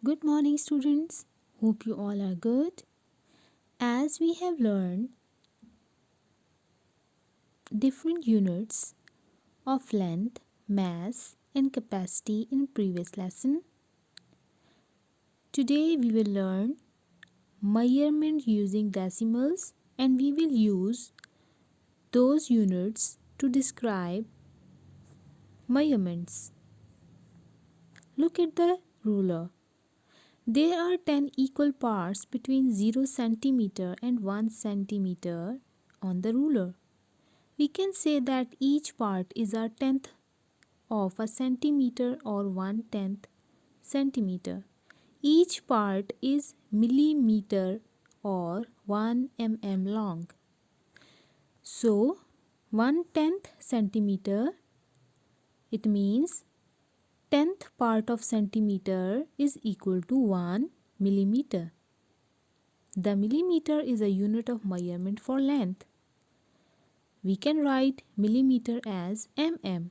Good morning, students. Hope you all are good. As we have learned different units of length, mass, and capacity in previous lesson, today we will learn measurement using decimals, and we will use those units to describe measurements. Look at the ruler. There are 10 equal parts between 0 centimeter and 1 centimeter on the ruler. We can say that each part is a tenth of a centimeter or 1/10 centimeter. Each part is millimeter or 1 long. So 1/10 centimeter, it means tenth part of centimeter is equal to 1 millimeter. The millimeter is a unit of measurement for length. We can write millimeter as mm.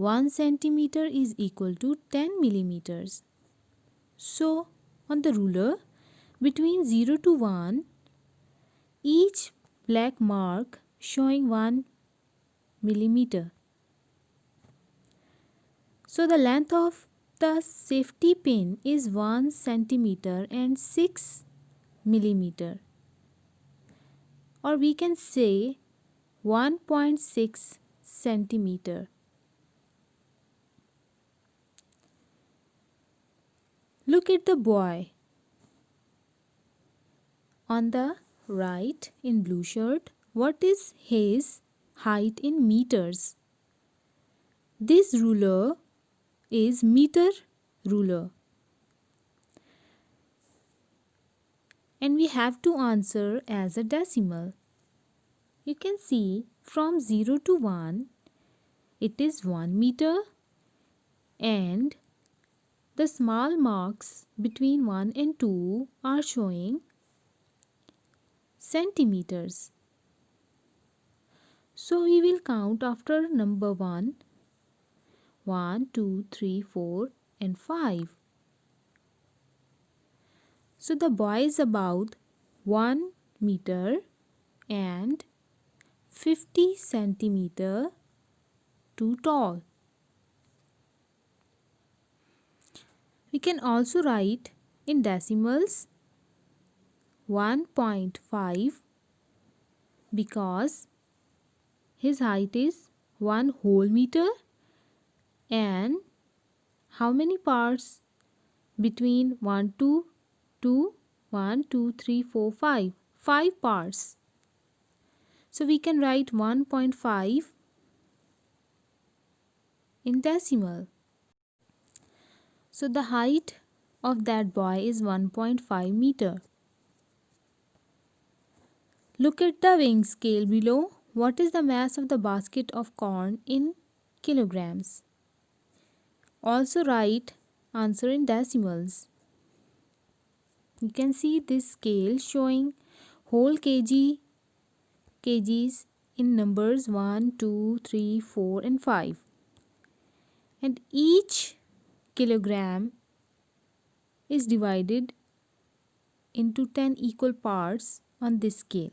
1 centimeter is equal to 10 millimeters. So, on the ruler, between 0 to 1, each black mark showing 1 millimeter. So, the length of the safety pin is 1 centimeter and 6 millimeter. Or we can say 1.6 centimeter. Look at the boy on the right in blue shirt. What is his height in meters? This ruler is meter ruler. And we have to answer as a decimal. You can see from 0 to 1, it is 1 meter, and the small marks between 1 and 2 are showing centimeters. So we will count after number 1. 1, 2, 3, 4 and 5. So the boy is about 1 meter and 50 centimeter too tall. We can also write in decimals 1.5 because his height is 1 whole meter, and how many parts between 1 to 2? 1, 2, 3, 4, 5. 5 parts. So we can write 1.5 in decimal. So the height of that boy is 1.5 meter. Look at the weighing scale below. What is the mass of the basket of corn in kilograms? Also write answer in decimals. You can see this scale showing whole kgs in numbers 1, 2, 3, 4 and 5. And each kilogram is divided into 10 equal parts on this scale.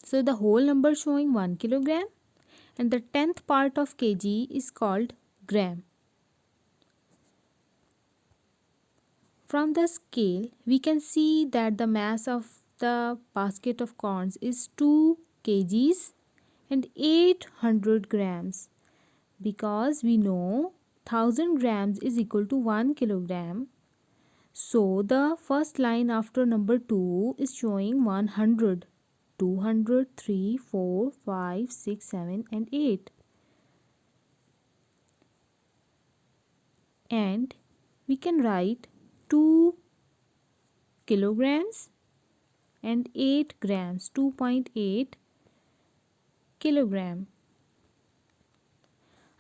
So the whole number showing 1 kilogram, and the 10th part of kg is called gram. From the scale, we can see that the mass of the basket of corns is 2 kgs and 800 grams, because we know 1000 grams is equal to 1 kilogram. So the first line after number 2 is showing 100, 200, 3, 4, 5, 6, 7 and 8. And we can write 2 kilograms and 8 grams, 2.8 kilogram.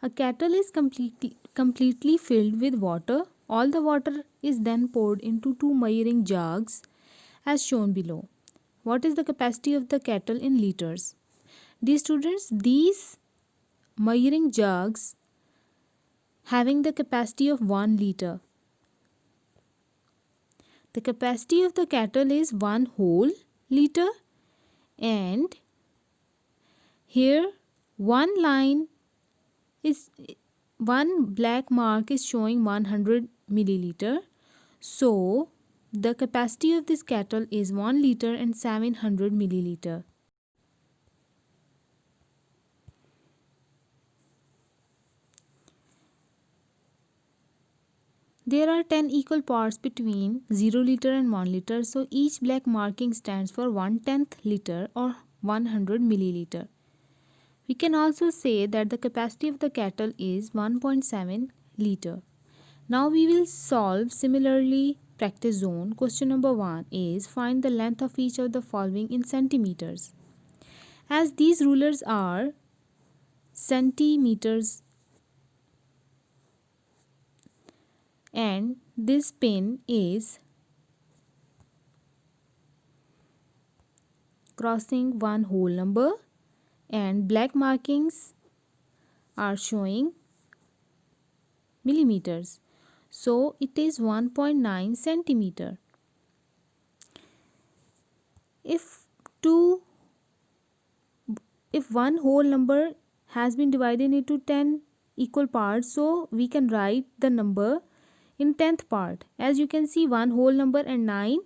A kettle is completely filled with water. All the water is then poured into 2 measuring jugs as shown below. What is the capacity of the kettle in liters? Dear students, these measuring jugs having the capacity of 1 liter. The capacity of the kettle is 1 whole liter, and here one black mark is showing 100 milliliter. So the capacity of this kettle is 1 liter and 700 milliliter. There are 10 equal parts between 0 liter and 1 liter, so each black marking stands for 1/10 liter or 100 milliliter. We can also say that the capacity of the kettle is 1.7 liter. Now we will solve similarly practice zone. Question number 1 is find the length of each of the following in centimeters. As these rulers are centimeters and this pin is crossing one whole number and black markings are showing millimeters, so it is 1.9 centimeter. If one whole number has been divided into 10 equal parts, so we can write the number in 10th part. As you can see, one whole number and 9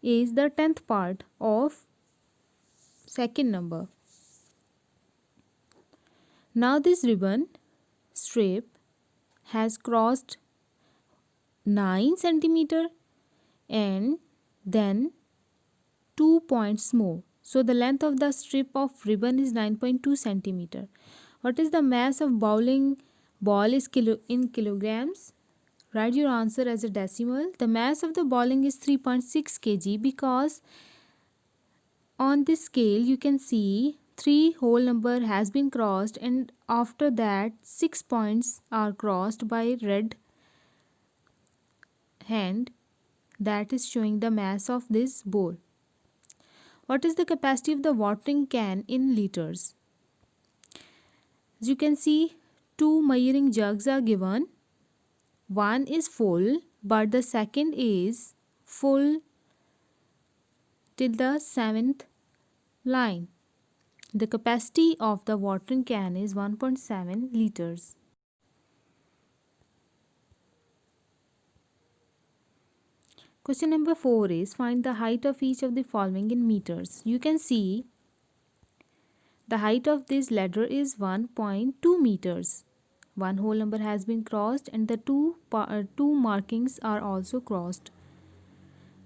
is the 10th part of second number. Now this ribbon strip has crossed 9 centimeter and then 2 points more. So the length of the strip of ribbon is 9.2 centimeter. What is the mass of bowling ball is in kilograms? Write your answer as a decimal. The mass of the bowling is 3.6 kg because on this scale you can see 3 whole number has been crossed and after that 6 points are crossed by red hand, that is showing the mass of this bowl. What is the capacity of the watering can in liters? As you can see, 2 measuring jugs are given. One is full, but the second is full till the 7th line. The capacity of the watering can is 1.7 liters. Question number 4 is find the height of each of the following in meters. You can see the height of this ladder is 1.2 meters. One whole number has been crossed and the two markings are also crossed.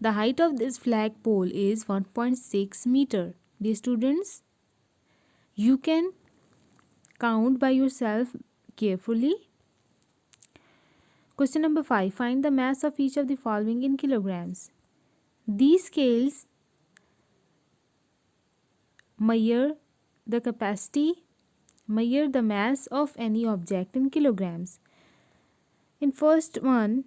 The height of this flagpole is 1.6 meter. Dear students, you can count by yourself carefully. Question number 5. Find the mass of each of the following in kilograms. These scales measure the mass of any object in kilograms. In first one,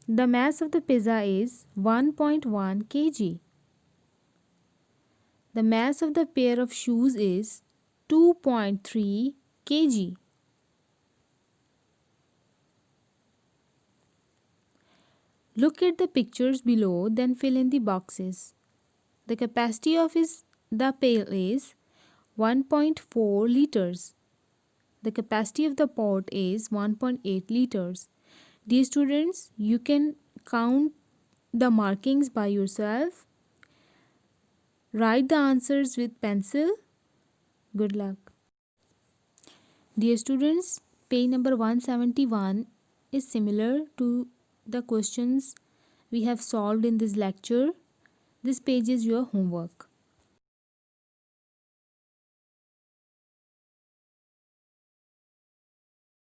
the mass of the pizza is 1.1 kg. The mass of the pair of shoes is 2.3 kg. Look at the pictures below, then fill in the boxes. The capacity of the pail is 1.4 liters. The capacity of the pot is 1.8 liters. Dear students, you can count the markings by yourself. Write the answers with pencil. Good luck. Dear students, page number 171 is similar to the questions we have solved in this lecture. This page is your homework.